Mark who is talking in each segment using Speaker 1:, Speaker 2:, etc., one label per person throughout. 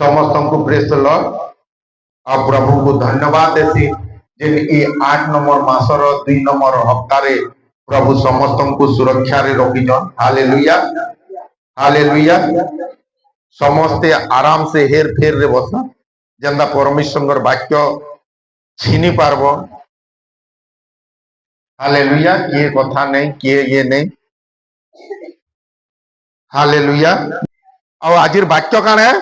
Speaker 1: समस्त को praise the Lord और प्रभु को धन्यवाद देसी जे ई 8 नंबर मासर 2 नंबर हफ्तारे प्रभु समस्त को सुरक्षा रे रखिजन। Hallelujah hallelujah. समस्ते आराम से हेर फेर रे बस जेंदा परमेश्वर वाक्य छीनी पारबो। हालेलुया। किए कथा नहीं किए ये नहीं। हालेलुया। और आजिर वाक्य कान है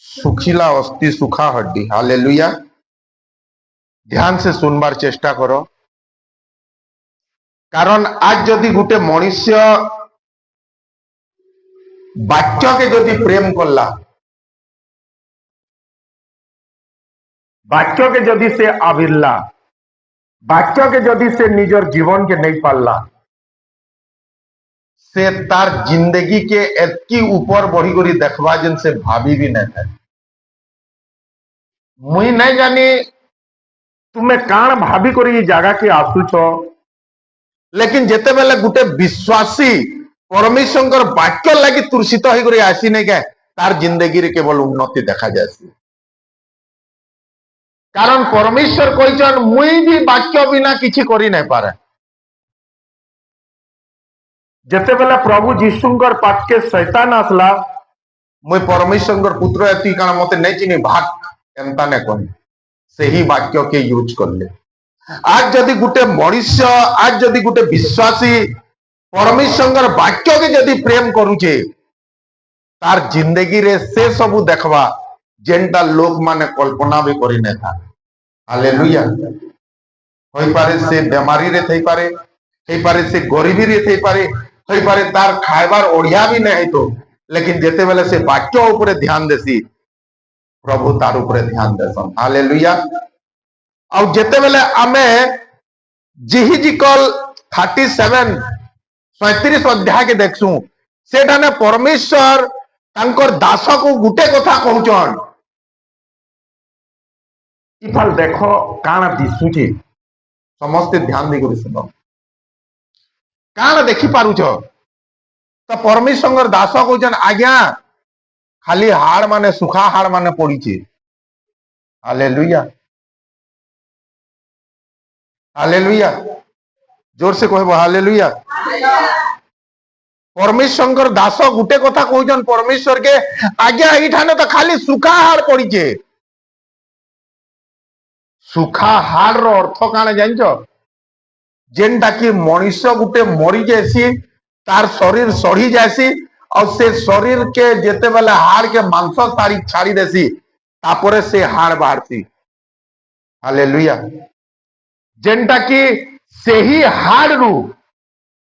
Speaker 1: सुखिला अस्थि सुखा हड्डी। हालेलुया। ध्यान से सुनबार चेष्टा करो कारण आज जदि गोटे मनुष्य वाक्य के जदि प्रेम करला वाक्य के जदि से आविरला वाक्य के जदि से निजर जीवन के नहीं पालला से तार जिंदगी के एतकी ऊपर बढ़ी करी देखबा जिन से भाभी भी नहीं था। मुई नहीं जानी तुम्हें कान भाभी करी ये जगह के आसुच लेकिन जेते बेले गुटे विश्वासी परमेश्वर वाक्य लगी तुरसित हो आसी नहीं क्या तार जिंदगी रे केवल उन्नति देखा जाए कारण परमेश्वर कहचन मुई भी वाक्य बिना किछि करी नहीं पारे। जेते बेले प्रभु जीशुंकर पाटके शैतान आसला मुई परमेश्वर पुत्र एति कारण मते नहीं चिनी भाग एंता ने कहि से ही वाक्य के यूज कर ले। आज जदि गुटे मनुष्य आज जदि गुटे विश्वासी परमेश्वर वाक्य के जदि प्रेम करूचे तार जिंदगी रे से सबू देखबा जेनटा लोक माने कल्पना भी करी नहीं था। हालेलुया। होई पारे से बीमारी रे थई पारे होई पारे से गरीबी रे थई पारे होई पारे तार खाइबार ओढ़िया भी नहीं तो लेकिन जेते बेले से वाक्य ऊपर ध्यान देसी प्रभु तार ऊपर ध्यान देसन। हालेलुया। और जेते बेले आमे जिहिजिकल 37 37 अध्याय के देखसु सेटा ने परमेश्वर तांकर दास को गुटे कथा कहउचन इफाल देखो काना दिसुची समस्त ध्यान दे करी सुनो काना देखि पारुछ तो परमेश्वर दास कहउचन आज्ञा खाली हाड़ माने सुखा हाड़ माने पड़ीचे। Hallelujah hallelujah. जोर से कहबो हालेलुया। परमेश्वर दास गुटे कथा कहउचन परमेश्वर के आज्ञा एठाने तो खाली सुखा हाड़ पड़ीचे। सुखा हाड़ रो अर्थ काने जानछो जेनटा कि मनुष्य गुटे मरी जासी तार शरीर सड़ी जासी और से शरीर के जेते बेले हाड़ के मांस तारी छाड़ी देसी तापरे से हाड़ बाहरसी। हालेलुया। जेनटा कि सेही हाड़ रु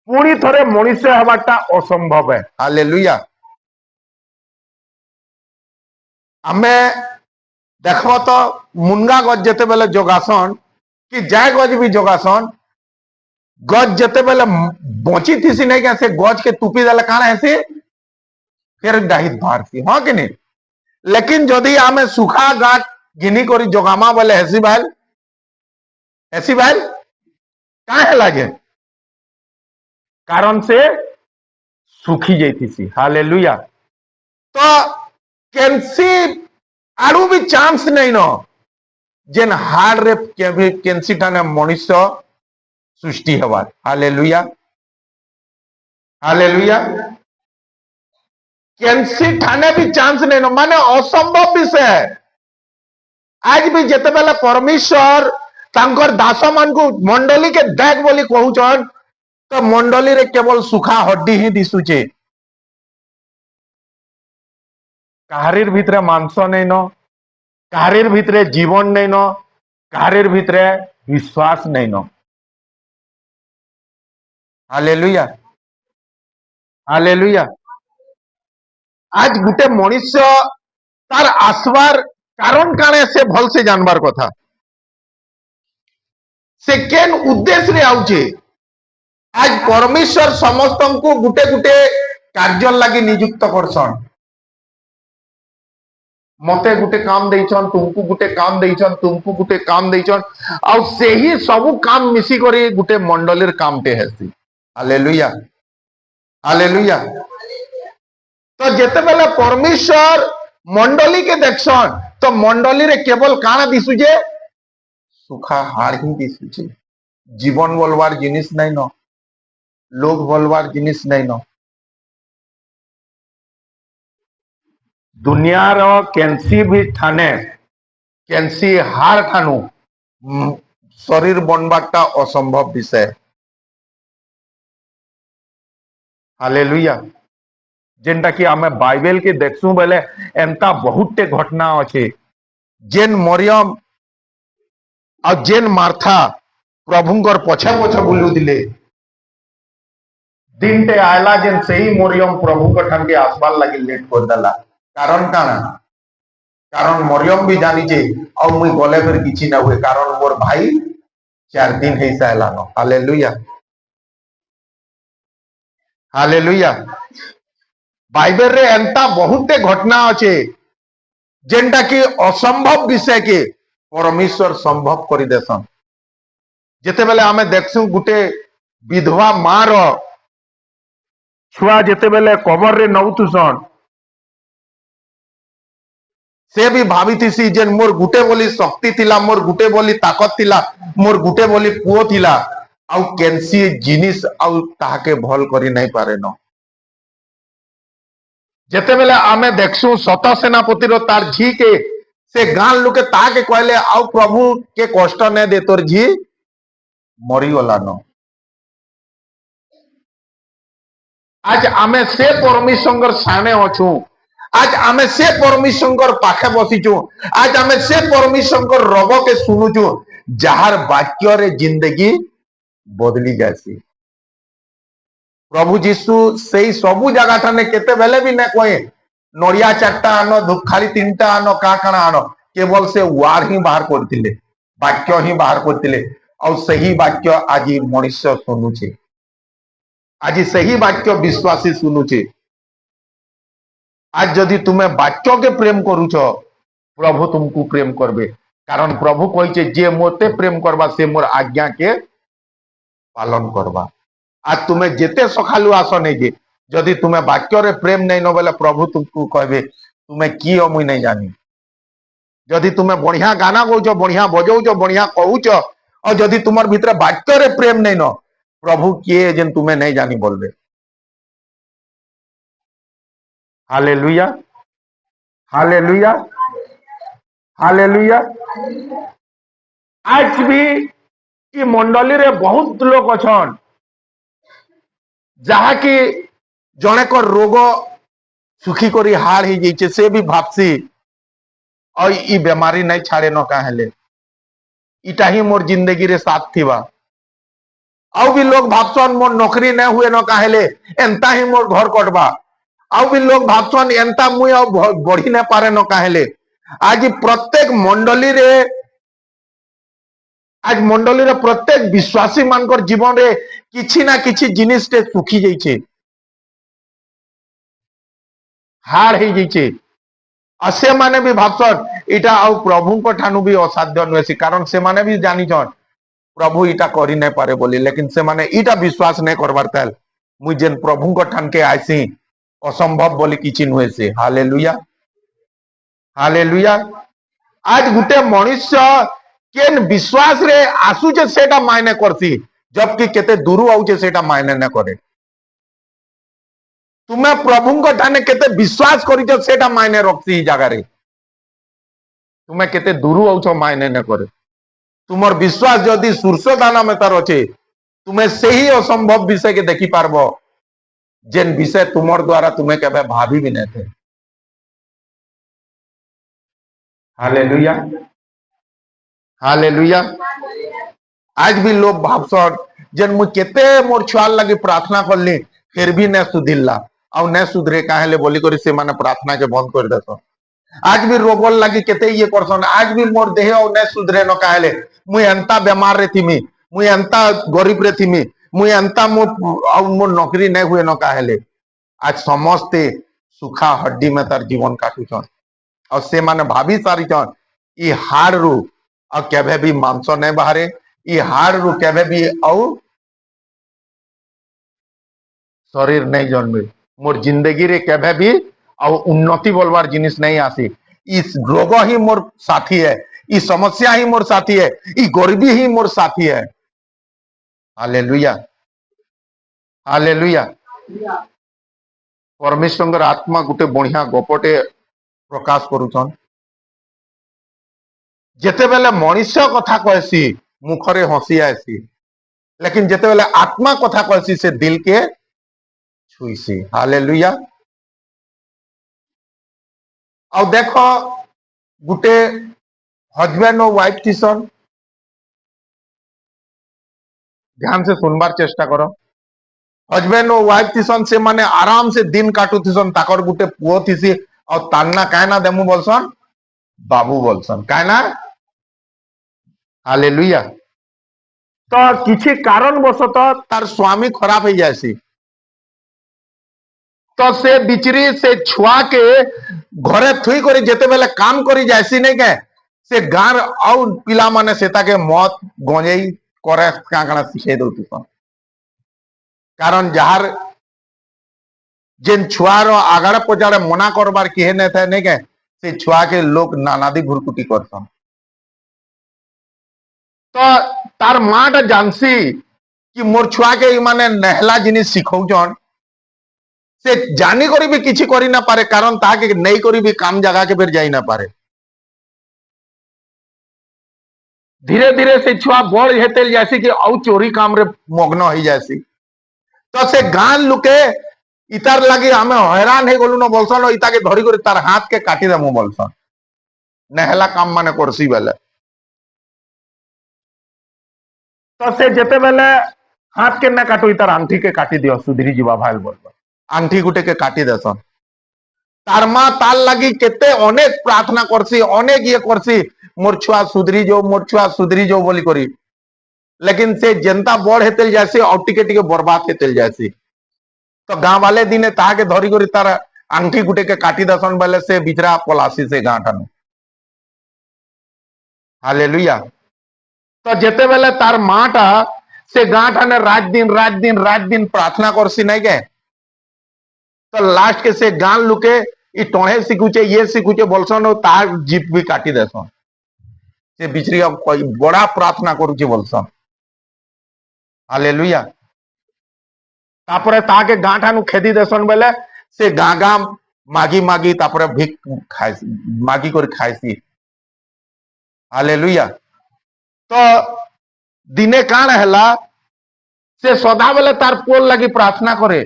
Speaker 1: पुणी थरे मनुष्य हवाटा असंभव है। हालेलुया। आमे देखो तो मुनगा गज जेते बेले जोगासन कि जाय गज भी जोगासन गज जेते बेले बची थी नहीं क्या से गज के तुपी देले काना है फिर डाहित भारती हाँ कि नहीं। लेकिन जदि आमे सुखा गाठ घिनी करी जोगामा बोले हेसी भाई काहे लागे कारण से सुखी जाती। हालेलुया। तो कैंसी आड़ू भी चांस नहीं न जेन हार्ड रे कैंसी टाने मनुष्य सृष्टि हवार। Hallelujah hallelujah. कैंसी ठाने भी चांस नहीं न माने असंभव विषय। आज भी जेते बेले परमेश्वर तांकर दास मान को मंडली के देख बोली कहउचन तो मंडली रे केवल सुखा हड्डी ही दिसुचे। काहारीर भितरे मांस नहीं न काहारीर भितरे जीवन नहीं न काहारीर भितरे विश्वास नहीं न। Hallelujah hallelujah. आज गुटे मनुष्य तार आसवार कारण काने से भल से जानबार कथा से केन उद्देश्य रे आउचे। आज परमेश्वर समस्त को गुटे गुटे कार्य लगी नियुक्त करसन। मते गुटे काम देइछन तुमको गुटे काम देइछन तुमको गुटे काम देइछन और से ही सब काम मिसी करी गुटे मंडलीर कामटे हेसी। Hallelujah hallelujah. तो जिते बेले परमेश्वर मंडली के देखसन तो मंडली रे केवल काना दिसुजे सुखा हाड़ ही दिसुचे जीवन बोलवार जिनिस नहीं न लोग बोलवार जिनिस नहीं न दुनियार केंसी भी ठाने केंसी हार ठानु शरीर बनवाटा असंभव विषय हालेलुया जेनटा कि आमे बाइबल के देखसु बेले एंता बहुत घटना अच्छे जेन मरियम और जेन मार्था प्रभुंकर पछे पछे बुलुदिले दिन टे आयला जेन सही मरियम प्रभुंकर ठान के आसबार लगी लेट कर देला कारण काना कारण मरियम भी जानी चे और मुई गले फिर किछि ना हुए कारण मोर भाई 4 दिन है साला नो हालेलुया हालेलुया बाइबल रे एंता बहुत घटना अच्छे जेनटा कि असंभव विषय के परमेश्वर संभव कर देसन जेते बेले आमे देखसु गुटे विधवा मार छुआ जेते बेले कबर रे नौतुसन से भी भावी थी जेन मोर गुटे बोली शक्ति थिला मोर गुटे बोली ताकत थिला मोर गुटे बोली पुओ थिला आउ केंसी जिनिस आउ ताके भल करी नहीं पारे न जेते बेले आमे देखसु सत सेनापति रो तार झी के से गां लोके ताके कहले आउ प्रभु के कष्ट ने दे तोर झी मरी गला न आज आमे से परमेश्वर सामने अछु आज आमे से परमेश्वर पाखे बसीचु आज आमे से परमेश्वर रब के सुनुचु जार वाक्य रे जिंदगी बदली जासी प्रभु जीशु से सबू जगह ठाने केते बेले भी न कहे नड़िया 4टा आन धूपखाली 3टा आन का काना आन केवल से वार ही बाहर करथिले वाक्य ही बाहर करथिले और सही वाक्य आज मनुष्य सुनुचे आज सही वाक्य विश्वासी सुनुचे आज जदि तुम्हें वाक्य के प्रेम करूछ प्रभु तुमको प्रेम करबे कारण प्रभु कहिचे जे मोते प्रेम करबा से मोर आज्ञा के पालन करबा आज तुम्हें जेते सखालु आस नहीं जे जदि तुम्हें वाक्य रे प्रेम नहीं न बोले प्रभु तुमको कहबे तुम्हें की मुई नहीं जानी जदि तुम्हें बढ़िया गाना गौच बढ़िया बजौच बढ़िया कहूच और जदि तुम्हार भीतर वाक्य रे प्रेम नहीं न प्रभु किए जेन तुम्हें नहीं जानी बोलबे हालेलुया हालेलुया हालेलुया आज भी ई मंडली रे बहुत लोग अछन जहा कि जने को रोग सुखी करी हार ही जाइए से भी भापसी और ई बीमारी नहीं छाड़े न काहेले इटा ही मोर जिंदगी रे साथ थीबा आउ भी लोग भापसन मोर नौकरी नहीं हुए न काहेले एंता ही मोर घर कटबा आउ भी लोग भापसन एंता मुई बढ़ी न पारे न काहेले आज प्रत्येक मंडली रे आज मंडली रे प्रत्येक विश्वासी मानकर जीवन रे किछि ना किछि जिनिस टे सुखी जाइछे हार ही जाइछे आ से माने भी भाबसन इटा आउ प्रभु को ठानु भी असाध्य नुएसी कारण से माने भी जानी छन प्रभु इटा करी नहीं पारे बोली लेकिन से माने इटा विश्वास नहीं करबार ताल मुई जेन प्रभु को ठान के आइसी असंभव बोली किछि नुएसी हालेलुया हालेलुया आज गुटे मनुष्य केन विश्वास रे आसुचे सेटा मायने करसी जबकि केते दूर आउचे सेटा मायने न करे तुम्हें प्रभु को ठाने केते विश्वास करिछ सेटा मायने रखसी जगह रे तुम्हें केते दूर आउछ मायने न करे तुमर विश्वास जदि शीर्ष दाना में तार अच्छे तुम्हें से ही असंभव विषय के देखी पारबो जेन विषय तुमर द्वारा तुम्हें केबे भाभी भी नहीं थे हालेलुया हालेलुया आज भी लोग भावसन जेन मु केते मोर छुआल लगी प्रार्थना करली फिर भी न सुधिल्ला और न सुधरे काहेले बोली करी से माने प्रार्थना के बंद कर देसन आज भी रोगल लगी केते ये करसन आज भी मोर देह और न सुधरे न काहेले मुई एंता बीमार रे थीमी मुई एंता गरीब रे थीमी मुई एंता मोर नौकरी नहीं हुए न काहेले आज समस्ते सुखा हड्डी में तार जीवन काटुछन और से माने भाभी सारीछन ई हाड़ रु और केबे भी मांस नहीं बाहरे ई हाड़ रु केबे भी और शरीर नहीं जन्मे मोर जिंदगी रे केभे भी आ उन्नति बोलवार जिनिस नहीं आसी। इस रोग ही मोर साथी है, इस समस्या ही मोर साथी है, ई गरीबी ही मोर साथी है। Hallelujah, hallelujah. परमेश्वर आत्मा गुटे बढ़िया गपटे प्रकाश करुछन। जेते बेले मनुष्य कथा कहसी मुखरे हसी आसी, लेकिन जेते बेले आत्मा कथा कहसी से दिल के छुईसी। हालेलुया। और देखो गुटे हजबैंड और वाइफ थीसन, ध्यान से सुनबार चेष्टा करो। हजबैंड और वाइफ थीसन से माने आराम से दिन काटू थीसन, ताकर गुटे पुओ थीसी और तान्ना काहे ना देमु बोलसन, बाबू बोलसन, काहे ना। हालेलुया। तो किछि कारण बसत तार स्वामी खराब हो जाएसी, तो से बिचरी से छुआ के घरे थुई करे जेते बेले काम करी जाएसी नहीं के से गार आउ पिला माने सेता के मत गंजेई करे का काना सिखे दउती सन। कारण जहार जेन छुआर आगाड़ पजाड़े मना करबार किहे नहीं था नहीं के से छुआ के लोग नानादी घुरकुटी करसन। तो तार माटा जानसी कि मोर छुआ के माने नहला जिनिस सिखौजन, से जानी करी भी किछि करी ना पारे, कारण ताके नहीं करी भी काम जगह के फिर जाई ना पारे। धीरे धीरे से छुआ बड़ हेते जैसे कि औ चोरी काम रे मग्न हो जाएसी। तो से गां लुके इतार लगी हमें हैरान है गलु न बोलसन, इता के धरी कर तार हाथ के काटी देमु बोलसन, नहला काम माने करसी बेले। तो से जेते बेले हाथ के ना काटू इतार आंठी के काटी दियो सुधरी जीवा भाई बोल, आंठी गुटे के काटी देसन। तार मां तार लगी केते अनेक प्रार्थना करसी, अनेक ये करसी मोर छुआ सुधरी जो, मोर छुआ सुधरी जो बोली करी, लेकिन से जनता बड़ हेतेल जासी और टिके टिके बर्बाद हेतेल जासी। तो गांव वाले दिने ताके धरी करी तार आंठी गुटे के काटी दसन बेले से बिचरा पलासी से गांठ में। हालेलुया। तो जेते बेले तार माटा से गांठ ने रात दिन प्रार्थना करसी नहीं के, तो लास्ट के से गान लुके ई टोहे सिकुचे ये सिकुचे बोलसन, तार जीप भी काटी देसन, से बिचरी कोई बड़ा प्रार्थना करुचे बोलसन। हालेलुया। तापरे ताके गांठानु खेदी देसन बेले से गां गां मागी मागी तापरे भिक खाइसी, मागी कर खाइसी। हालेलुया। तो दिने काण हैला से सदा बेले तार पोल लगी प्रार्थना करे,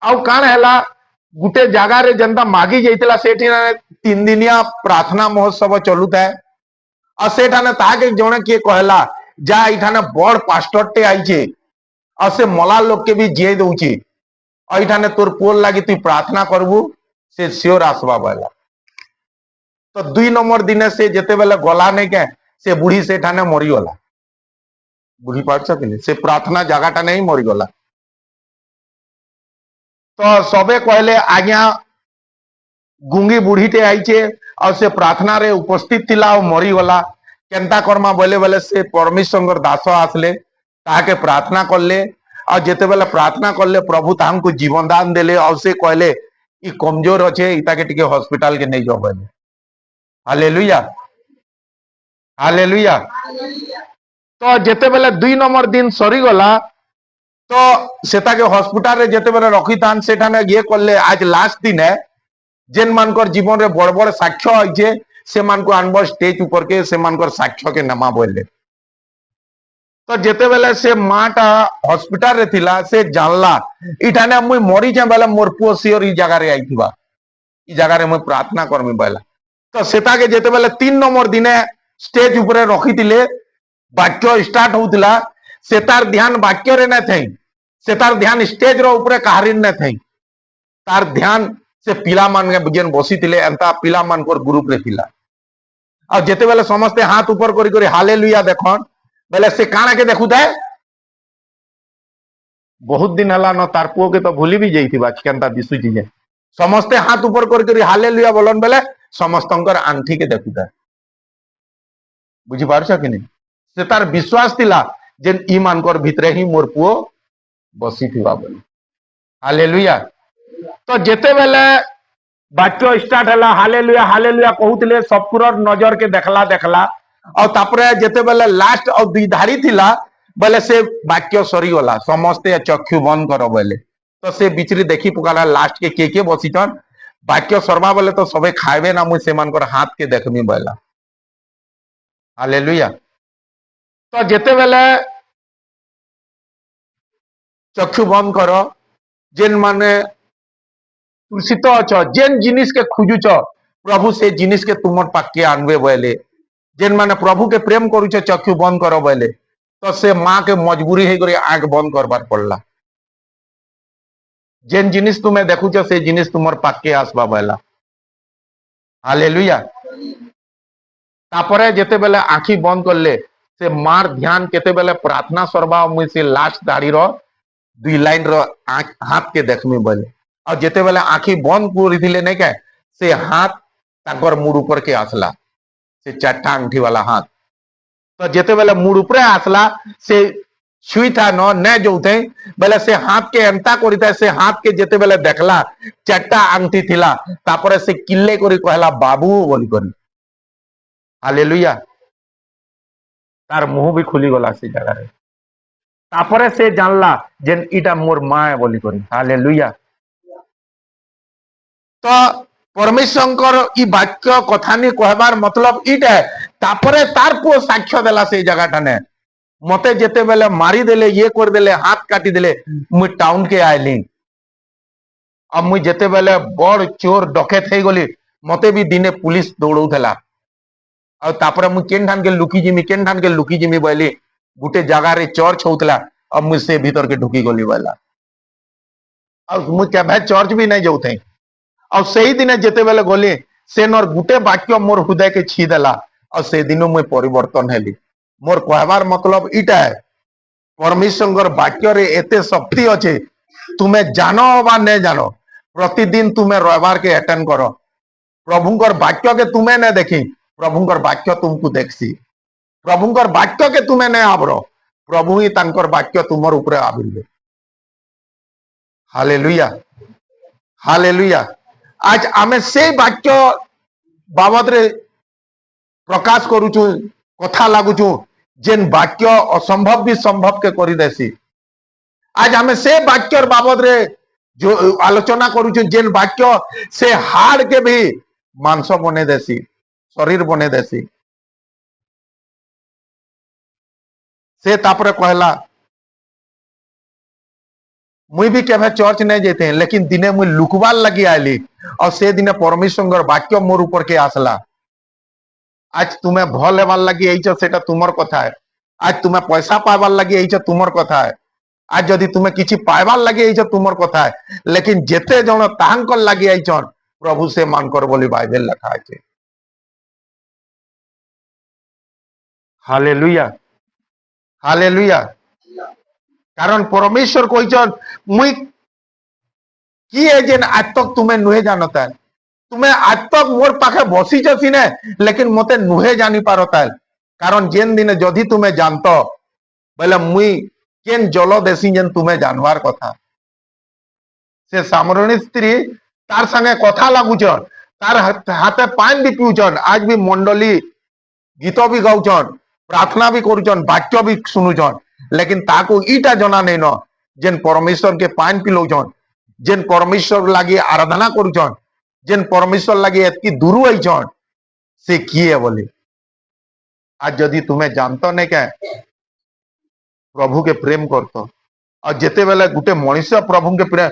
Speaker 1: आउ काण हैला गुटे जगह रे जनता मागी जाइतला सेठी 3 दिनिया प्रार्थना महोत्सव चलुता है, और सेठाने ताके जणे किए कहला जा इठाने बड़ पास्टरटे आइचे और से मला लोग के भी जे दउची, और इठाने तोर पोल लगी तू प्रार्थना करबू से सियोर आसबा बेला। तो 2 नंबर दिने से जेते बेले गला नहीं के से बुढ़ी सेठाने मरी गला, बुढ़ी पाछ कि से प्रार्थना जगहटा नहीं मरी गला। तो सबे कहले आज्ञा गुंगी बुढ़ीटे आईचे और से प्रार्थना रे उपस्थित थिला और मरी गला, केंता कर्मा बोले बोले से परमेश्वर दास आसले ताके प्रार्थना करले, और जेते बेले प्रार्थना करले प्रभु तांको जीवन दान देले, और से कहले ई कमजोर अच्छे इताके टिके हॉस्पिटल के नहीं जाओ बोले। Hallelujah, hallelujah. तो जेते बेले 2 नंबर दिन सरी गला, तो सेता के हॉस्पिटल रे जेते बेले रखी तान सेठाने ये करले आज लास्ट दिन है, जेन मानकर जीवन रे बड़ बड़ साक्ष्य आइछे से मान को अनब स्टेज ऊपर के से मानकर साक्ष्य के नमा बोले। तो जेते बेले से माटा हॉस्पिटल रे थिला से जानला इठाने मुई मरी जे बेले मोर पुओ सियोर ई जगह रे आइथिबा, ई जगह रे मुई प्रार्थना करमी बेला। तो सेता के जेते बेले 3 नंबर दिने स्टेज ऊपर रखी थिले, वाक्य स्टार्ट होउतिला, सेतार ध्यान वाक्य रे न थई, सेतार ध्यान स्टेज रो ऊपर कहारी न थई, तार ध्यान से पिला मान के जेन बसी थिले एंता पिला मान को ग्रुप रे थिला। और जेते बेले समस्ते हाथ ऊपर करी करी हालेलुया देखन बेले से काना के देखुता है, बहुत दिन हला न तार पुओ के तो भूली भी जाइथिबा केनता दिसु चीजे, समस्ते हाथ ऊपर करी करी हालेलुया बोलन बेले समस्तंकर आंठी के देखुता है। बुझी पारछ कि नहीं, से तार विश्वास थिला जेन ई मानकर भितरे ही मोर पुओ बसी थिबा बोली। हालेलुया। तो जेते बेले वाक्य स्टार्ट है हालेलुया हालेलुया कहूले सबकुर नजर के देखला देखला और तापरे जेते बेले लास्ट और दुई धाड़ी थिला बोले से वाक्य सरी गला समस्ते चक्षु बंद कर बोले तो से बिचरी देखी पकाला लास्ट के के बसीचन वाक्य सरवा बोले तो सबे खाइबे ना मुझे हाथ के देखमी बोला हालेलुया। तो जेते बेले चक्षु बंद कर जेन माने तुलसित अच जेन जिनिस के खुजुच प्रभु से जिनिस के तुम पाके आनबे बोले जेन माने प्रभु के प्रेम करुच चक्षु बंद कर बोले तो से माँ के मजबूरी है आंख बंद करबार पड़ला जेन जिनिस तुम्हें देखुच से जिनिस तुम पाके आसबा बोला हालेलुया। तापरे जेते बेले आखी बंद करले से मार ध्यान केते बेले प्रार्थना सरबा मुई से लास्ट दाढ़ी रो दुई लाइन रो हाथ के देखमी बोले और जेते बेले आखी बंद कर नहीं क्या से हाथ ताकर मुड़ ऊपर के आसला से चारटा अंगठी वाला हाथ तो जेते बेले मुड़ ऊपर आसला से छुई था न जोते बेले से हाथ के एंता करिता से हाथ के जेते बेले देखला चारटा अंगठी थिला तापरे से किल्ले करी कहला बाबू बोली करी हालेलुया। तार मुंह भी खुली गला से जगह रे तापरे से जानला जेन इटा मोर माए बोली करी हालेलुया। तो परमेश्वर ई वाक्य कथा नहीं कहबार मतलब इटा है तापरे तार पुओ साक्ष्य देला से जगह टाने मते जेते बेले मारी देले ये कर देले हाथ काटी देले मुई टाउन के आइली अब मुई जेते बेले बड़ चोर डकैत हे गली मते भी दिने पुलिस दौड़ौथला और तापरे मुई केन ठान के लुकी जिमी बोली गुटे जगह रे चर्च होतला अब मुई से भीतर के ढुकी गली बोला और मुई केभे चर्च भी नहीं जाउथे और सही दिन जेते बेले गली से नर गुटे वाक्य मोर हृदय के छी देला और से दिनो मुई परिवर्तन हेली मोर कहबार मतलब इटा है परमेश्वर वाक्य रे एते शक्ति अच्छे तुम्हें जानो बा नहीं जानो प्रतिदिन तुम्हें रविवार के अटेंड करो प्रभुंकर वाक्य के तुम्हें नहीं देखी प्रभुंकर वाक्य तुमको देखसी प्रभुंकर वाक्य के तुम्हें नहीं आवरो प्रभु ही तांकर वाक्य तुमर ऊपर आविले हालेलुया हालेलुया। आज आमे से वाक्य बाबद रे प्रकाश करूचु कथा लागुचु जेन वाक्य असंभव भी संभव के करी देसी आज हमें से वाक्य बाबद रे जो आलोचना करूचु जेन वाक्य से हाड़ के भी मांस बने देसी शरीर बने देसी से तापरे कहला मुई भी केभे चर्च नहीं जेते लेकिन दिने मुई लुकवार लगी आली और से दिने परमेश्वर वाक्य मोर ऊपर के आसला आज तुम्हें भल हेबार लगी एइछ सेटा तुमर कथा है आज तुम्हें पैसा पाइबार लगी एइछ तुमर कथा है आज जदि तुम्हें किछि पाइबार लगी एइछ तुमर कथा है लेकिन जेते जण ताहांकर लगी आइछन प्रभु से मानकर बोली बाइबल लिखा है हालेलुया हालेलुया। कारण परमेश्वर कहिछन मुई किए जेन आज तक तुम्हें नुहे जानता है तुम्हें आज तक मोर पाखे बसी सिने लेकिन मते नुहे जानी पारता है कारण जेन दिन जदि तुम्हें जानत बोले मुई केन जल देसी जेन तुम्हें जानवार कथा से सामरणी स्त्री तार संगे कथा लागुचन तार हाथे पान भी पीउचन आज भी मंडली गीत भी गाउचन प्रार्थना भी करुचन वाक्य भी सुनुचन लेकिन ताको ईटा जना नहीं न जेन परमेश्वर के पान पिलौचन जेन परमेश्वर लगी आराधना करुचन जेन परमेश्वर लगी एतकी दूर आईचन से किए बोले आज जदि तुम्हें जानता नहीं क्या प्रभु के प्रेम करतो और जेते बेले गुटे मनुष्य प्रभु के प्रेम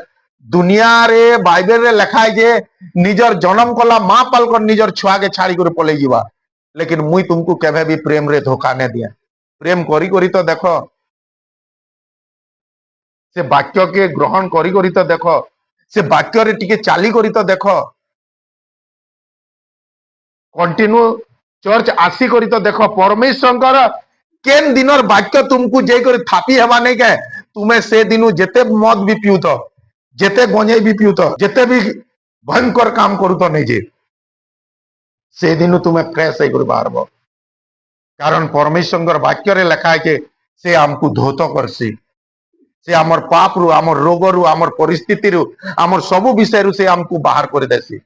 Speaker 1: दुनिया रे बाइबल रे लिखा है जे निजर जन्म कला मां पालकर निजर छुआ के छाड़ी कर पले जीवा लेकिन मुई तुमको केभे भी प्रेम रे धोखा नहीं दिया प्रेम करी करी तो देखो से वाक्य के ग्रहण करी करी तो देखो से वाक्य रे टिके चाली करी तो देखो कंटिन्यू चर्च आसी करी तो देखो परमेश्वर केन दिनर वाक्य तुमको जे कर थापी हेबा नहीं के तुम्हें से दिनु जेते मद भी पिउत जेते गंजे भी पिउत जेते भी भयंकर काम करू तो नहीं जे से दिनु तुम्हें फ्रेश है कर बाहरबो कारण परमेश्वर वाक्य रे लिखा है कि से हमको धोत करसी से आमर पाप रु आमर रोग रु आमर परिस्थिति रु आमर सबु विषय रु से हमको बाहर कर देसी।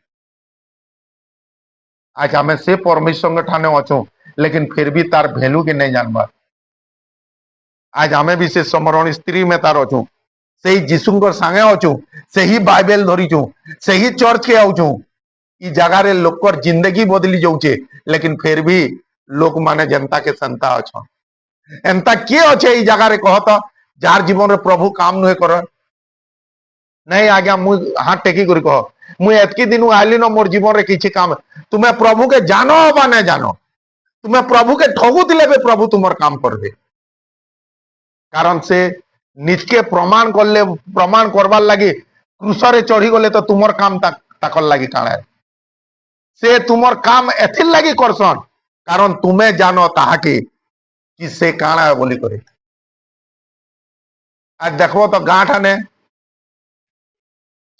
Speaker 1: आज आम से परमेश्वर ठाने अच्छू लेकिन फिर भी तार भैल्यू के नहीं जानवा। आज आम भी से समरण स्त्री में तार अच्छू से जीशुंकर सांगे अच्छू से ही बाइबल धरीचु से ही चर्च के आउचु इ जगार लोकर जिंदगी बदली जाऊे लेकिन फिर भी लोक माने जनता के संता अच्छा एंता किए अच्छे इ जगार कहत जार जीवन रे प्रभु काम नुहे कर नहीं आज्ञा मु हाथ टेकी कर कह मुझे एतकी दिन आइली न मोर जीवन रे किछि काम तुम्हें प्रभु के जानो बा नहीं जानो तुम्हें प्रभु के ठगुले प्रभु तुम काम करबे कारण से निज के प्रमाण करले प्रमाण करवार लगी क्रूसरे चढ़ी गले तो तुम काम ताकर लगी काण से तुम काम एथिर लगी करसन कारण तुम्हें जानो ताहाके कि से काण बोली करे। आज देखो तो गाँ ठाने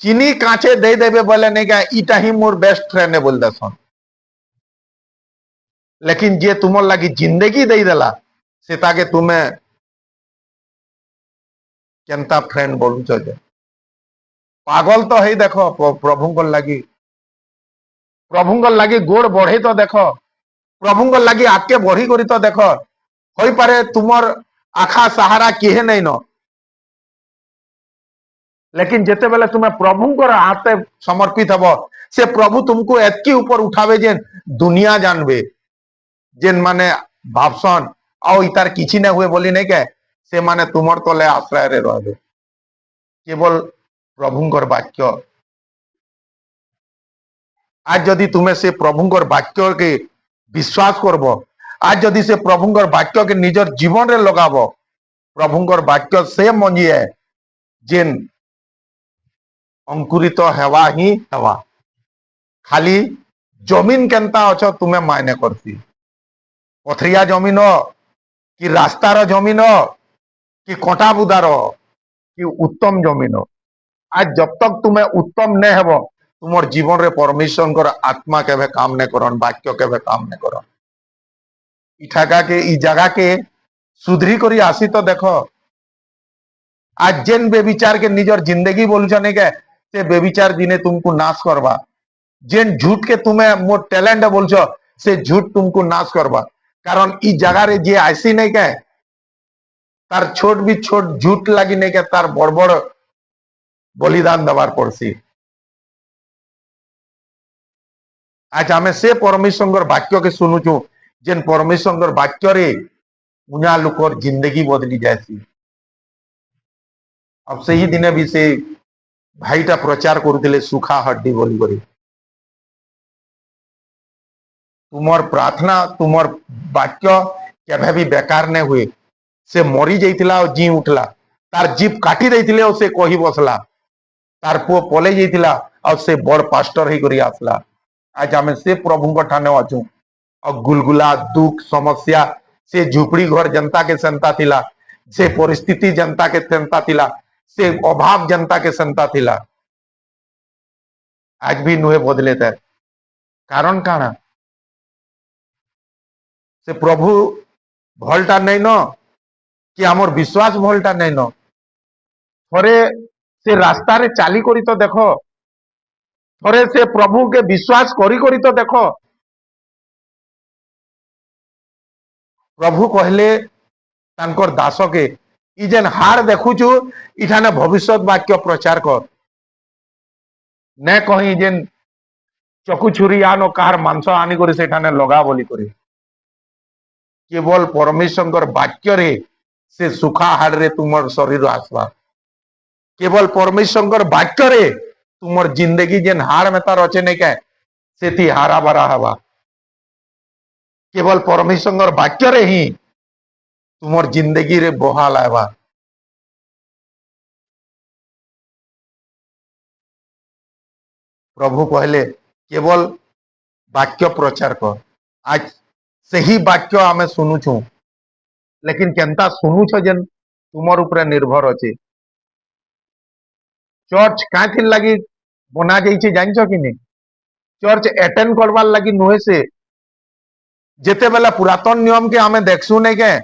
Speaker 1: चीनी कांचे दे देवे बोले नहीं क्या इटा ही मोर बेस्ट फ्रेंड है बोल दसन लेकिन जे तुम लगी जिंदगी दे देला से ताके तुम्हें केनता फ्रेंड बोलू जे पागल तो है देखो प्रभु को लगी गोड़ बढ़े तो देखो प्रभु को लगी आगे बढ़ी करी तो देखो हो पारे तुमर आखा सहारा किए नहीं न लेकिन जिते बेले तुम्हें प्रभु हाथे समर्पित हब से प्रभु तुमको एतकी ऊपर उठावे जेन दुनिया जानबे जेन माने भावसन आउ इतार किछि नहीं हुए बोली नहीं के से माने तुमर तले आश्रय रे रहबे केवल प्रभुंकर वाक्य। आज जदि तुम्हें से प्रभुंकर वाक्य के विश्वास करब आज जदि से प्रभुंकर वाक्य के निजर जीवन रे लगाब प्रभुंकर वाक्य से मंजी है जेन अंकुरित हेवा ही हेवा खाली जमीन केनता अच्छा तुम्हें मायने करती पथरिया जमीन कि रास्तार जमीन कि कटा बुदार कि उत्तम जमीन आज जब तक तुम्हें उत्तम नहीं हेब तुम जीवन रे परमेश्वर आत्मा के काम नहीं करन वाक्य के काम नहीं करन इठाका के इ जगह के सुधरी करी आसी तो देखो आज जेन बेविचार के निजर जिंदगी बोलुछ नहीं के से बेविचार दिने तुमको नाश करवा जेन झूठ के तुम्हें मोर टैलेंट बोलछ से झूठ तुमको नाश करवा कारण इ जगह रे जे आईसी नहीं के तार छोट भी छोट झूठ लगी नहीं के तार बड़ बड़ बलिदान दबार पड़सी। आज आम से परमेश्वर वाक्य के सुनुचु जेन परमेश्वर वाक्य रे उना लोकर जिंदगी बदली जासी। अब से ही दिने भी से भाईटा प्रचार करुले सुखा हड्डी बोली करी तुमर प्रार्थना तुमर वाक्य केभे भी बेकार नहीं हुए से मरी जाइतिला और जी उठला तार जीप काटी देइतिले और से कही बसला तार पुओ पले जाइतिला और से बड़ पास्टर ही करी आसला। आज आम से प्रभु ठाने अच्छू और गुलगुला दुख समस्या से झुपड़ी घर जनता के संता थिला से परिस्थिति जनता के संता थिला से अभाव जनता के संता थिला आज भी नुहे बदले थे कारण काना से प्रभु भलटा नहीं न कि आमर विश्वास भलटा नहीं न थोड़े से रास्ता रे चाली करी तो देखो थोड़े से प्रभु के विश्वास करी तो देखो प्रभु कहले तांकर दास के इ जेन हार देखुचु इठाने भविष्य वाक्य प्रचार कर ने कही जेन चकु छुरी आनो कार मांस आनी करी सेठाने लगा बोली करी केवल परमेश्वर वाक्य रे से सुखा हाड़ रे तुमर शरीर आसवा केवल परमेश्वर वाक्य रे तुमर जिंदगी जेन हाड़ में तार अच्छे नहीं कहे से थी हारा भरा हवा केवल परमेश्वर वाक्य रे ही तुमर जिंदगी रे बहाल आवा। प्रभु कहले केवल वाक्य प्रचार कर आज से ही वाक्य आमे सुनुछु लेकिन केनता सुनुछ जेन तुमर ऊपर निर्भर अच्छे चर्च कहीं लगी बना जाइए जानछ कि नहीं चर्च अटेंड करवार लगी नुहे से जेते बेला पुरातन नियम के हमें देखसु नहीं के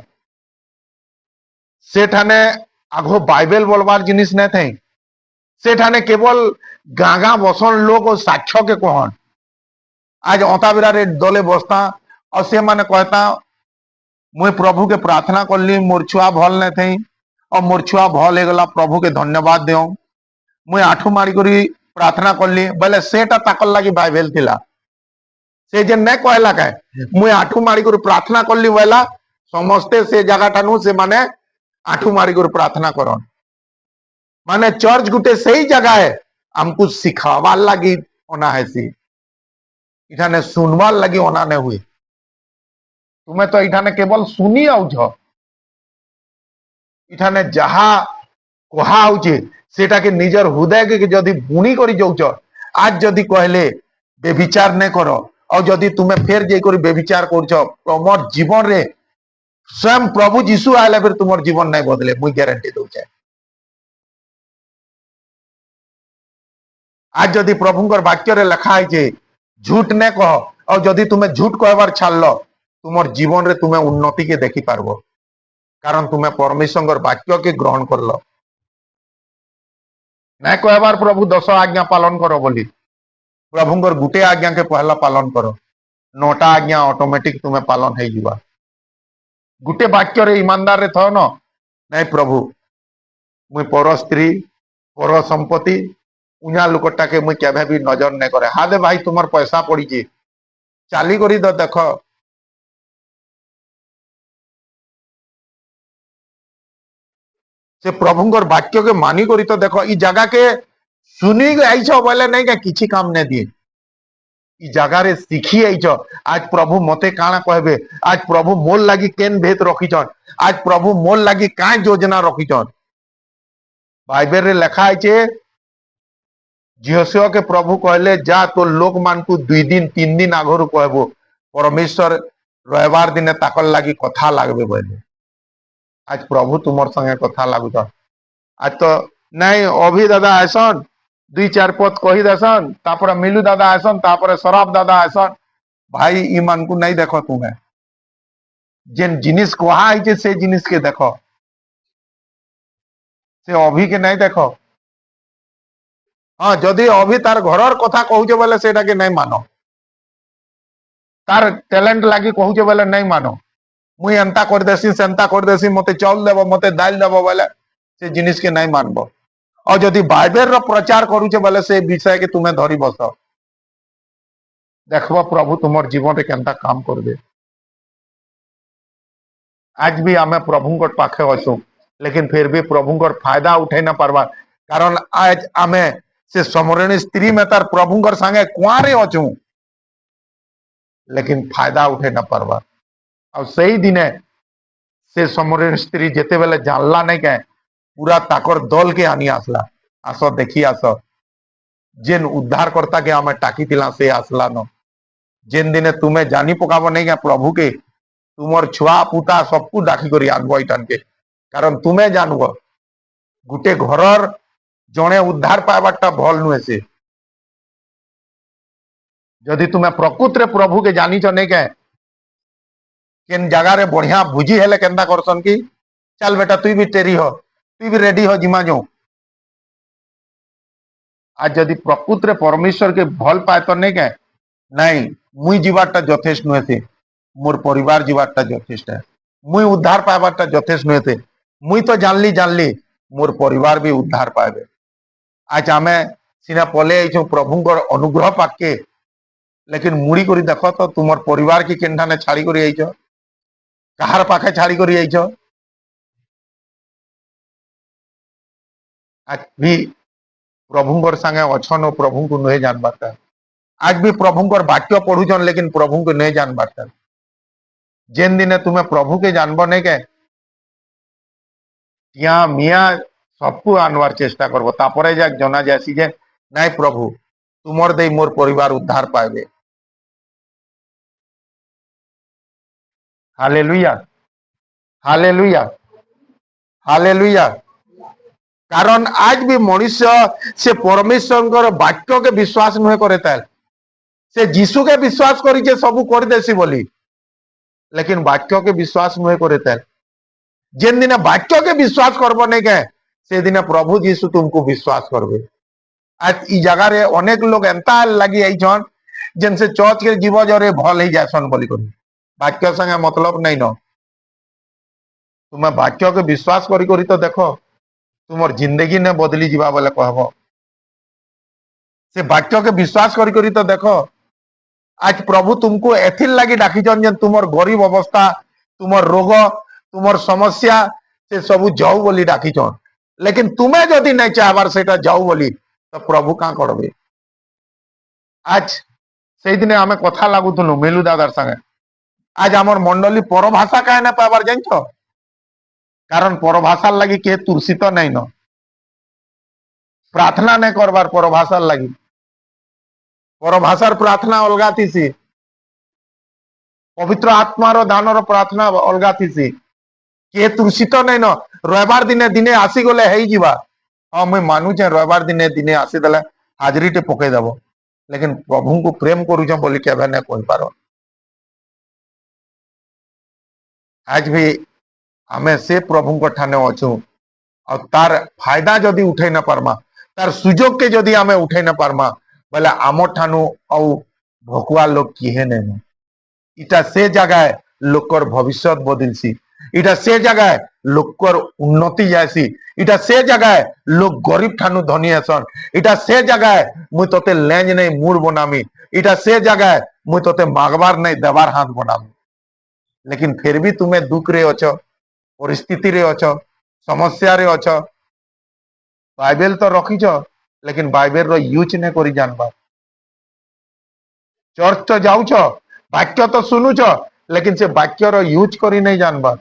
Speaker 1: से ठाने आगो बाइबल बोलबार जिनिस नहीं थे सेठाने केवल गाँ गाँ बसन लोग और साक्ष्य के कहन आज अंताबिरार दले बसता और से माने कहता मुई प्रभु के प्रार्थना करली मोर छुआ भल नहीं थे और मोर छुआ भल हो गला प्रभु के धन्यवाद देव मुई आठू मारी करी प्रार्थना करली बोले सेटा ताकल लगी बाइबल थिला से जे नहीं कहला कहे मुई आठू मारी करी प्रार्थना करली बोला समस्ते से जगह ठानु से माने आठू मारी करी प्रार्थना करन माने चर्च गुटे सही जगह है हमको सिखावार लगी ओना है सी इठाने सुनवार लगी ओना ने हुई तुम्हें तो इठाने केवल सुनी आउछ इठाने जहा कहा आउचे सेटा के निजर हृदय के जदि बुणी करी जाउछ आज जदि कहले बेविचार नहीं करो और जदि तुम्हें फेर जे करी बेविचार करछ तुमर जीवन रे स्वयं प्रभु जीशु आले फिर तुमर जीवन नहीं बदले मुई गारंटी दउछे आज जदि प्रभुंकर वाक्य रे लिखा है झूठ नहीं कह और जदि तुम्हें झूठ कहबार छाड़ल तुमर जीवन रे तुम्हें उन्नति के देखी पारबो कारण तुम्हें परमेश्वर वाक्य के ग्रहण करल नहीं कहबार प्रभु 10 आज्ञा पालन करो बोली प्रभुंकर गुटे आज्ञा के पहला पालन करो 9टा आज्ञा ऑटोमेटिक तुम्हें पालन है जुआ गुटे वाक्य रे ईमानदार रे थो न नहीं प्रभु मुई पर स्त्री पर संपत्ति उना लोकटा के मुई केबे भी नजर नहीं करे हाँ दे भाई तुमर पैसा पड़ी चाली करी दो देख से प्रभुंकर वाक्य के मानी करी तो देखो ई जगह के सुनी आईछ बोले नहीं क्या किसी काम नहीं दिए ई जगह रे सीखी आईछ आज प्रभु मते काना कहबे आज प्रभु मोर लागी केन भेद रखीछन आज प्रभु मोर लागी का योजना रखीछन बाइबल रे लिखा है जिहसिया के प्रभु कहले जा तो लोक मान को 2 दिन 3 दिन आगरु कहबो परमेश्वर रविवार दिन ताकल लागी कथा लागबे बोले आज प्रभु तुमर संगे कथा लागुछ आज तो नहीं अभी दादा आसन 2-4 पद कही देसन तापर मिलू दादा आसन तापर शराब दादा आसन भाई ई मान को नहीं देखो तुम्हें जेन जिनिस कहा है से जिनिस के देखो से अभी के नहीं देखो हाँ जदि अभी तार घर कथा कहूचे बोले सेटा के नहीं मानो तार टैलेंट लागी कहूचे बोले नहीं मानो मुई एंता कर देसी सेंता कर देसी मते चाउल देबो मते दाल देबो बोले से जिनिस के नहीं मानबो और जदि बाइबल रो प्रचार करूचे बोले से विषय के तुम्हें धरी बस देखबो प्रभु तुमर जीवन रे केनता काम करबे आज भी आमे प्रभुंकर पाखे अछू लेकिन फिर भी प्रभुंकर फायदा उठे ना पारबा कारण आज आमे से समरणी स्त्री में तार प्रभुंकर संगे कुआरे अछू लेकिन फायदा उठे ना पारबा और सही दिने से समरणी स्त्री जेते बेले जानला नहीं के पूरा ताकर दल के आनी आसला आस देखी आस जेन उद्धार करता के आमे टाकी तिला से आसला न जेन दिने तुम्हें जानी पकाबो नहीं क्या प्रभु के तुमर छुआ पुता सबको डाकी करी आनबो इटान के कारण तुम्हें जानबो गुटे घरर जने उद्धार पाइबाटा भल नुहे से जदि तुम्हें प्रकृत रे प्रभु के जानी नहीं के केन जगह रे बढ़िया बुझी हेले केनता करसन की चल बेटा तू भी टेरी हो तू भी रेडी हो जिमा जो आज जदि प्रकृत रे परमेश्वर के भल पाए तो नहीं के नहीं मुई जीवाटा यथेष्ट नुहे थे मोर परिवार जीवाटा यथेष्ट है मुई उद्धार पाइबाटा यथेष्ट नुहे थे मुई तो जानली मोर परिवार भी उद्धार पाए आज आमे सीना पले आई प्रभुंकर अनुग्रह पाके लेकिन मुड़ी करी देख तो तुमर परिवार की केन्ठा ने छाड़ी करी आइछ कहार पाखे छाड़ी करी आइछ आज भी प्रभुंकर संगे अछन और प्रभु को नहीं जान पाता आज भी प्रभुंकर वाक्य पढ़ुचन लेकिन प्रभु को नहीं जान पाता जेन दिने तुम्हें प्रभु के जानब नहीं के यहाँ मिया सबको आनवार चेष्टा करबो तापरे जाक जना जासी जे नहीं प्रभु तुमर दे मोर परिवार उद्धार पाइबे हालेलुया हालेलुया हालेलुया कारण आज भी मनुष्य से परमेश्वर वाक्य के विश्वास नुहे करे से जीशु के विश्वास करी सबू कर देसी बोली लेकिन वाक्य के विश्वास नुहे करे जेन दिन वाक्य के विश्वास करब नहीं के से दिन प्रभु जीशु तुमको विश्वास करबे। आज इ जगह रे अनेक लोग एंता लगी आइछन जेन से चर्च के जीव जरे भल ही जासन बोली करी वाक्य संगे मतलब नहीं न। तुम वाक्य के विश्वास करी करी तो देखो तुमर जिंदगी ने बदली जीवा बोले कहब। से वाक्य के विश्वास करी करी तो देखो आज प्रभु तुमको एथिर लगी डाकिछन जे तुमर गरीब अवस्था तुमर रोग तुमर समस्या से सब जाऊ बोली डाकिछन। लेकिन तुम्हें जदि नहीं चाहबार सेटा जाऊ बोली तो प्रभु का करबे। आज से दिन आम कथा लगुलु मिलू दादार संगे आज आमर मंडली परभाषा कहे ना पाबार जानछ कारण परभाषार लगी के तुलसित नहीं न प्रार्थना नहीं करबार परभाषार लगी परभाषार प्रार्थना अलगा थीसी पवित्र आत्मार दानर प्रार्थना अलगा थीसी के तुलसित नहीं न रविवार दिने दिने आसी गले है जीवा। हाँ मुझे मानुचे रविवार दिने दिने आसी देले हाजरी टे पकई देव लेकिन प्रभु को प्रेम करूछ बोली केबे नहीं कहि पारो। आज भी आमे से प्रभु को ठाने अच्छू और तार फायदा जदि उठे न पारमा तार सुजोग के जदि आमे उठे न पारमा बोले आम ठानु औ भकुआ लोग किहे नहीं। इटा से जगह लोकर भविष्य बदलसी इटा से जगह लोकर उन्नति जायसी इटा से जगह लोग गरीब ठानु धनी हसन इटा से जगह मुई तोते लेंज नहीं मूड बनामी इटा से जगह मुई तोते मागबार नहीं देवार हाथ बनामी। लेकिन फिर भी तुम्हें दुख रे अछ परिस्थिति रे अछ समस्या रे अछ बाइबल तो रखीच लेकिन बाइबल रो यूज नहीं करी जानबा। चर्च तो जाऊछ वाक्य तो सुनुछ लेकिन से वाक्य रो यूज करी नहीं जानबा।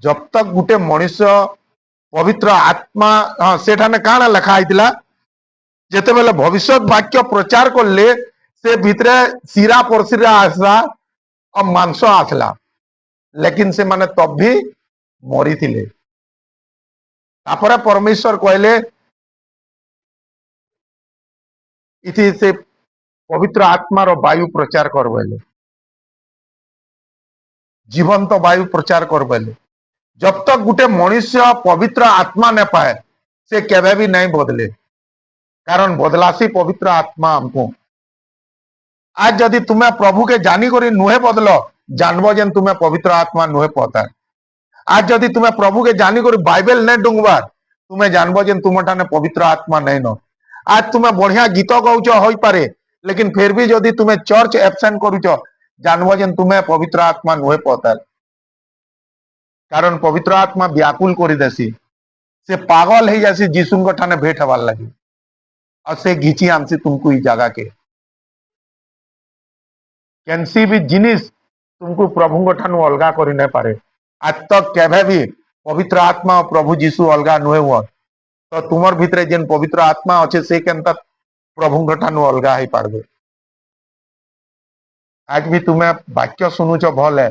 Speaker 1: जब तक गुटे मनुष्य पवित्र आत्मा हाँ सेठाने काना लिखा आइतिला जेते बेले भविष्य वाक्य प्रचार करले से भितरे सिरा परसिरा आसला और मांस आसला लेकिन से माने तब भी मरी थिले। तापरे परमेश्वर कहले इति से पवित्र आत्मा रो वायु प्रचार करबेले जीवंत वायु प्रचार करबेले। जब तक गुटे मनुष्य पवित्र आत्मा ने पाए से केबे भी नहीं बदले कारण बदलासी पवित्र आत्मा हमको। आज जदि तुम्हें प्रभु के जानी करी नुहे बदलो जानबो जेन तुम्हें पवित्र आत्मा नुहे पता। आज जदि तुम्हें प्रभु के जानी करी बाइबल नहीं डुंगबार तुम्हें जानबो जेन तुम ठाने पवित्र आत्मा नहीं न। आज तुम्हें बढ़िया गीत गाउच होई पारे लेकिन फिर भी जदि तुम्हें चर्च एब्सेंट करूच जानबो जेन तुम्हें पवित्र आत्मा नुहे पता कारण पवित्र आत्मा व्याकुल करी देसी से पागल हो जासी जीसु ठाने भेंट हवार लगी और से घिची आनसी तुमको ई जगह के कैंसी भी जिनिस तुमको प्रभु ठानु अलगा करी नहीं पारे। आज तक केभे भी पवित्र आत्मा और प्रभु जीशु अलगा नुहे हुआ तो तुमर भितरे जेन पवित्र आत्मा अच्छे से केनता प्रभु ठानु अलगा ही पारबे। आज भी तुम्हें वाक्य सुनुच भल है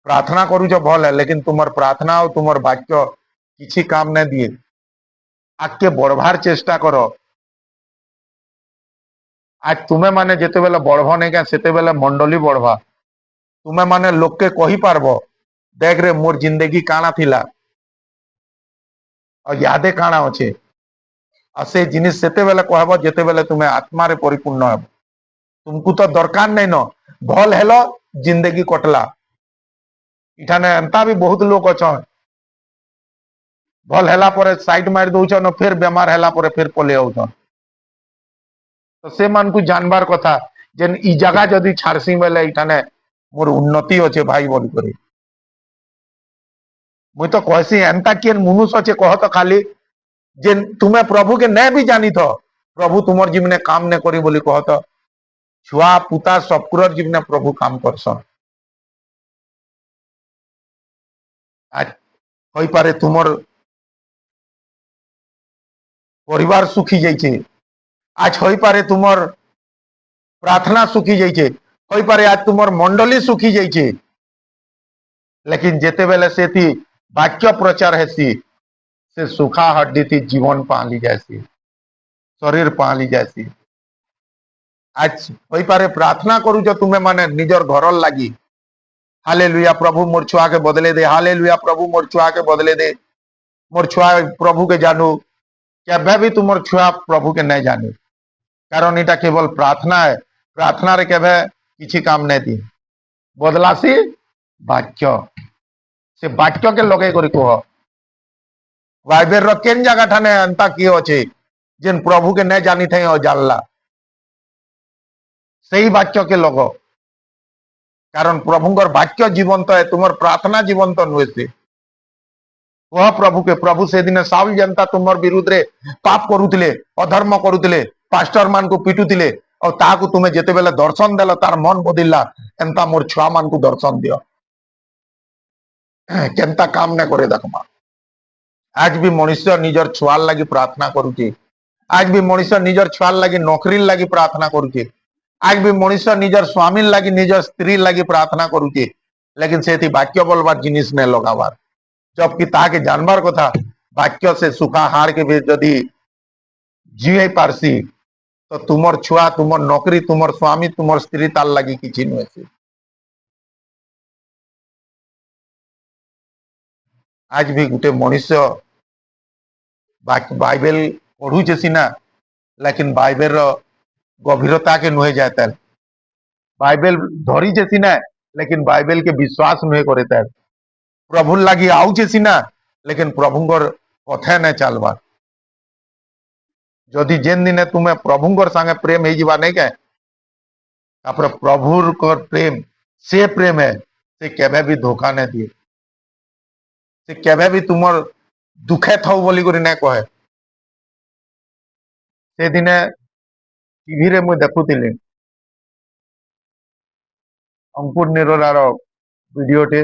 Speaker 1: प्रार्थना करूच भल है लेकिन तुमर प्रार्थना और तुमर वाक्य किसी काम नहीं दिए आगे बढ़वार चेष्टा करो। आज तुम्हें माने जेते बेले बढ़व नहीं क्या सेते बेले मंडली बढ़वा तुम्हें माने लोक के कही पारबो देख रे मोर जिंदगी काना थिला और यादे काना अच्छे और से जिनिस सेते बेले कहब जेते बेले तुम्हें आत्मा रे परिपूर्ण हेब। तुमको तो दरकार नहीं न भल हेलो जिंदगी कटला इठाने एंता भी बहुत लोग अछन भल हेला परे साइड मार दउछन फिर बेमार हेला परे फिर पले आउछन तो से मान को जानबार कथा जेन ई जगह जदि छाड़सी बेले इठाने मोर उन्नति अच्छे भाई बोल करे मुई तो कहसी एंता केन मनुष अच्छे कह तो खाली जे तुम्हें प्रभु के नहीं भी जानी थो प्रभु तुमर जीवने काम नहीं करी बोली कह तो छुआ पुता सबकुर जीवने प्रभु काम करसन। आज होई पारे तुमर परिवार सुखी जाइछे आज होई पारे तुमर प्रार्थना सुखी जाइछे होई पारे आज तुमर मंडली सुखी जाइछे लेकिन जेते बेले से थी वाक्य प्रचार हेसी से सुखा हड्डी थी जीवन पाली जासी शरीर पाली जासी। आज होई पारे प्रार्थना करूच तुम्हें माने निजर घर लगी हालेलुया प्रभु मोर छुआ के बदले दे, हालेलुया प्रभु मोर छुआ के बदले दे, मोर छुआ प्रभु के जानू केबे भी तुमर छुआ प्रभु के नहीं जानू, कारण इटा केवल प्रार्थना है, प्रार्थना रे केबे किछि काम नहीं दी, बदलासी वाक्य, से वाक्य के लगे करी कह बाइबल रो केन जगह ठाने अंता किए अच्छे जेन प्रभु के नहीं जानी थे और जानला सही वाक्य के लगो, कारण प्रभुंकर वाक्य जीवंत है, तुमर प्रार्थना जीवंत नुहे से वह प्रभु के प्रभु से दिन साउल जनता तुमर विरुद्ध रे पाप करुतिले, अधर्म करुतिले, पास्टर मान को पिटुतिले और ताकू तुम्हें जेते बेले दर्शन देला तार मन बदिला, एंता मोर छुआ मान को दर्शन दियो केनता काम न करे देखमा। आज भी मनुष्य निजर छुआर लगी प्रार्थना करुचे, आज भी मनुष्य निजर छुआर लगी नौकरी लगी प्रार्थना करुचे, आज भी मनुष्य निजर स्वामी लगी निजर स्त्री लगी प्रार्थना करुचे, लेकिन से वाक्य बोलबार जिनिस ने लगावार, जबकि ताके जानबार कथा वाक्य से सुखा हार के भी जदि जीवे पारसी तो तुमर छुआ तुमर नौकरी तुमर स्वामी तुमर स्त्री तार लगी किछि नुहे से। आज भी गोटे मनुष्य बाइबल पढ़ुचे सीना, लेकिन बाइबल रो गभीरता के नुहे जाता है, बाइबल धरीचे सीना लेकिन बाइबल के विश्वास नुहे करता है, प्रभु लगी आउचे सीना लेकिन प्रभुंकर कथे न चलवा, जदि जेन दिन तुम्हें प्रभुंकर संगे प्रेम हो जावा नहीं के तापर प्रभुर प्रेम से प्रेम है, से केबे भी धोखा नहीं दिए, से केबे भी तुमर दुखे थाउ बोली करी नहीं कहे। से दिने टीवी रे मुझे देखुतिली अंकुर निरोलार वीडियोटे,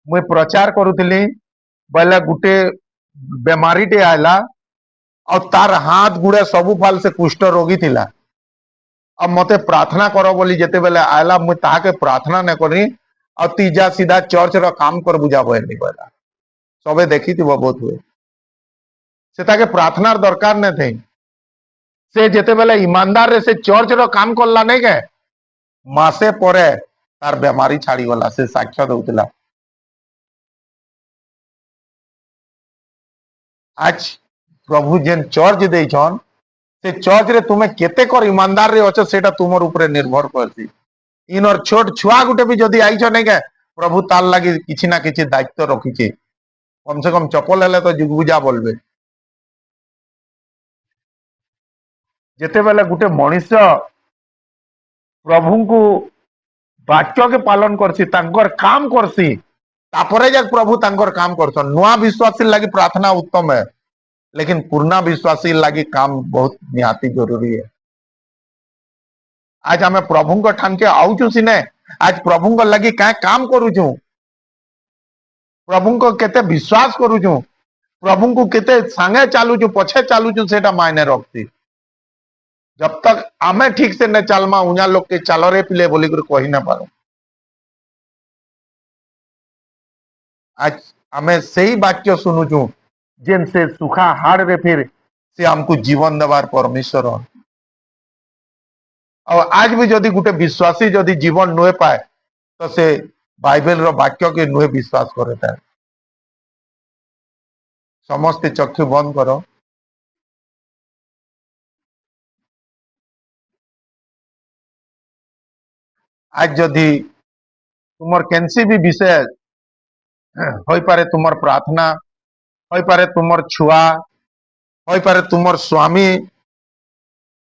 Speaker 1: मुझे प्रचार करुतिली बोले गुटे बेमारीटे आयला और तार हाथ गुड़े सबु फाल से कुष्ठ रोगी थिला, अब मते प्रार्थना करो बोली जेते बेले आयला मुझे ताके प्रार्थना न करी और तीजा सीधा चर्च रो काम कर बुझा बोली बोला सबे देखी थी वो बहुत हुए से ताके प्रार्थनार दरकार न थे, से जेते बेले ईमानदार रे से चर्च रो काम करला नहीं के मासे परे तार बेमारी छाड़ी गला, से साक्ष्य दउतिला। आज प्रभु जेन चर्च देछन से चर्च रे तुम्हें केते कर ईमानदार रे अछ सेटा तुमर ऊपर निर्भर करसी, इनर छोट छुआ गुटे भी जदि आइछ नहीं के प्रभु तार लगी किछि ना किछि दायित्व रखिछे, कम से कम चपल हेले तो जुगबुजा बोलबे। जेते बेले गुटे मनुष्य प्रभु को वाक्य के पालन करसी तांकर काम करसी तापरे जब प्रभु तांकर काम करसन, नुआ विश्वासी लगी प्रार्थना उत्तम है, लेकिन पुराना विश्वासी लगी काम बहुत निहाती जरूरी है। आज हमें प्रभु को ठान के आउचु सिने, आज प्रभु को लगी क्या काम करूचु, प्रभु को केते विश्वास करूचु, प्रभु को केते संगे चालुचु पछे चालुचु सेटा मायने रखती। जब तक आमे ठीक से न चलमा उना लोग के चालरे पिले बोली कर कही ना पारो। आज आमे सही वाक्य सुनुचु जेन से सुखा हाड़ रे फिर से हमको जीवन देवार परमेश्वर, और आज भी जदि गुटे विश्वासी जदि जीवन नुहे पाए तो से बाइबल रो वाक्य के नुहे विश्वास करता है। समस्त चक्षु बंद करो, आज जदि तुमर केनसी भी विषय होई पारे, तुमर प्रार्थना होई पारे, तुमर छुआ होई पारे, तुमर स्वामी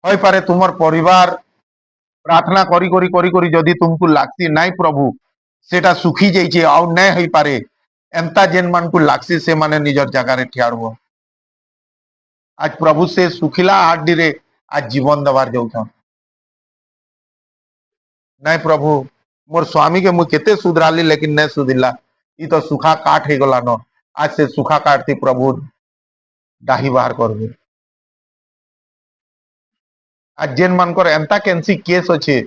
Speaker 1: होई पारे, तुमर परिवार प्रार्थना करी करी करी करी जदि तुमको लागसी नहीं प्रभु सेटा सुखी जाइए आउ नहीं होई पारे, एंता जेन मान को लागसी से माने निजर जगह रे ठियार हो। आज प्रभु से सुखिला हाड्डी रे आज जीवन दबार जाऊछन, नहीं प्रभु मोर स्वामी के मुझे केते सुधराली लेकिन नहीं सुधिला, ई तो सुखा काट हे गला न, आज से सुखा काट थी प्रभु डाही बाहर करबे। आज जेन मानकर एंता कैंसी केस अच्छे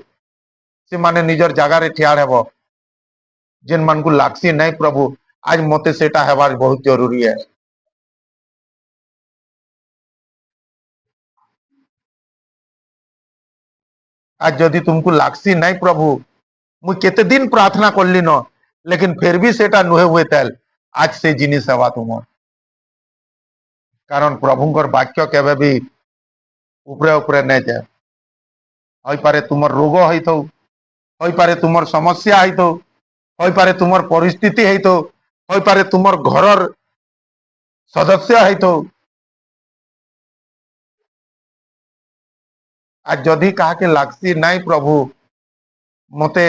Speaker 1: से माने निजर जगह रे ठियार हेबो, जेन मान को लागसी नहीं प्रभु आज मते सेटा हेबार बहुत जरूरी है। आज जदि तुमको लागसी नहीं प्रभु मुई केते दिन प्रार्थना करली न लेकिन फिर भी सेटा नुहे हुए तेल आज से जिनिस हेबा तुम कारण प्रभुंकर वाक्य केबे भी उपरे उपरे नहीं जाए होई पारे तुमर रोग होई तो होई पारे तुमर समस्या होई तो होई पारे तुमर परिस्थिति होई तो होई पारे तुमर घरर सदस्य होई तो आज जदि कहा के लागसी नहीं प्रभु मते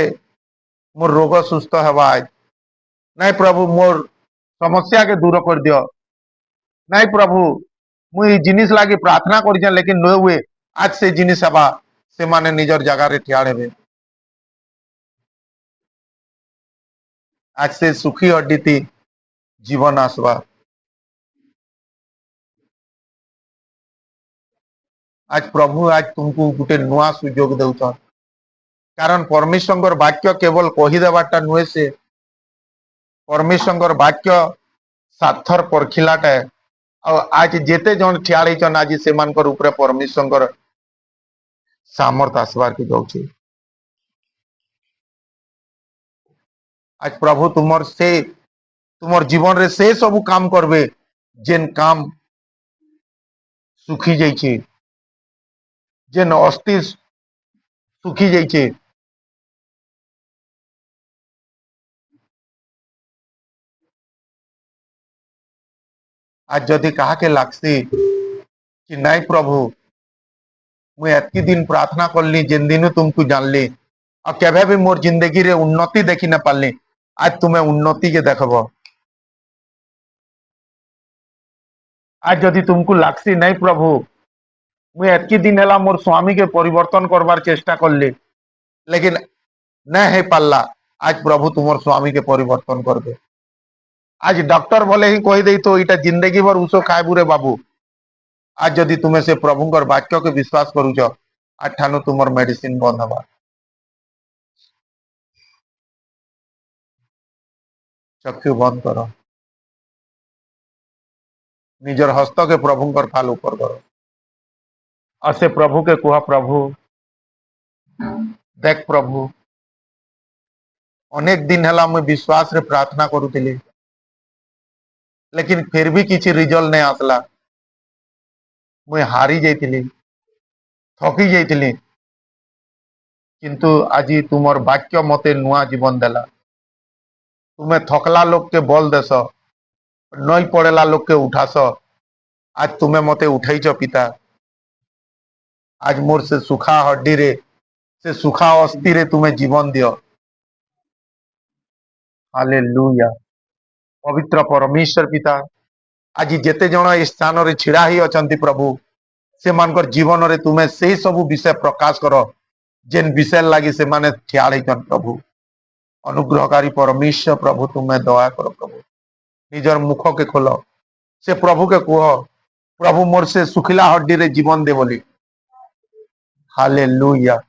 Speaker 1: मोर रोग सुस्थ हेबा आज नहीं प्रभु मोर समस्या के दूर कर दियो नहीं प्रभु मुई जिनिस लागी प्रार्थना कर लेकिन न हुए आज से जिनिस हेबा से माने निजर जगह रे ठिया हेबे आज से सुखी हड्डी जीवन आसवा आज प्रभु आज तुमको गोटे नुआ सुजोग देउछन कारण परमेश्वर वाक्य केवल कहीदेवाटा नुहे से परमेश्वर वाक्य साथर परखिलाटा आज जेते जन ठियाड़न आज से परमेश्वर सामर्थ आसबार के जाऊे आज प्रभु तुमर जीवन रे से सब काम करबे जेन काम सुखी जाइए जेन अस्थि सुखी जाइए आज जदि कहा के लागसी कि नहीं प्रभु मुझे एतकी दिन प्रार्थना करली जेन दिन तुमको जानली और केवे भी मोर जिंदगी रे उन्नति देखी न पारली आज तुम्हें उन्नति के देखब आज जदि तुमको लागसी नहीं प्रभु मुझे एतकी दिन है मोर स्वामी के परिवर्तन करवार चेष्टा करली लेकिन नहीं है पारला आज प्रभु तुमर स्वामी के परिवर्तन करबे आज डॉक्टर बोले ही कही दे तो इटा जिंदगी भर उसो खाएबू रे बाबू आज जदि तुम्हें से प्रभुंकर वाक्य के विश्वास करूच आज ठानु तुमर मेडिसिन बंद हवा चक्षु बंद करो निजर हस्त के प्रभुंकर फाल ऊपर करो और से प्रभु के कुहा प्रभु देख प्रभु अनेक दिन है मुझे विश्वास रे प्रार्थना करूली लेकिन फिर भी किसी रिजल्ट नहीं आसला मुझे हारी जाइली थकी जाइली किंतु आज तुमर वाक्य मते नुआ जीवन देला तुम्हें थकला लोग के बल देस नई पड़ेला लोग के उठास आज तुम्हें मते उठैच पिता आज मोर से सुखा हड्डी रे से सुखा अस्थि रे तुम्हें जीवन दियो हालेलुया पवित्र परमेश्वर पिता आज जेते जन इस स्थान रे छिड़ा ही अछंती प्रभु से मानकर जीवन रे तुम्हें से सब विषय प्रकाश करो जेन विषय लगी से माने ठियाड़ होइछन प्रभु अनुग्रहकारी परमेश्वर प्रभु तुम्हें दया करो प्रभु निजर मुख के खोलो से प्रभु के कह प्रभु मोर से सुखिला हड्डी रे जीवन दे बोली हालेलुया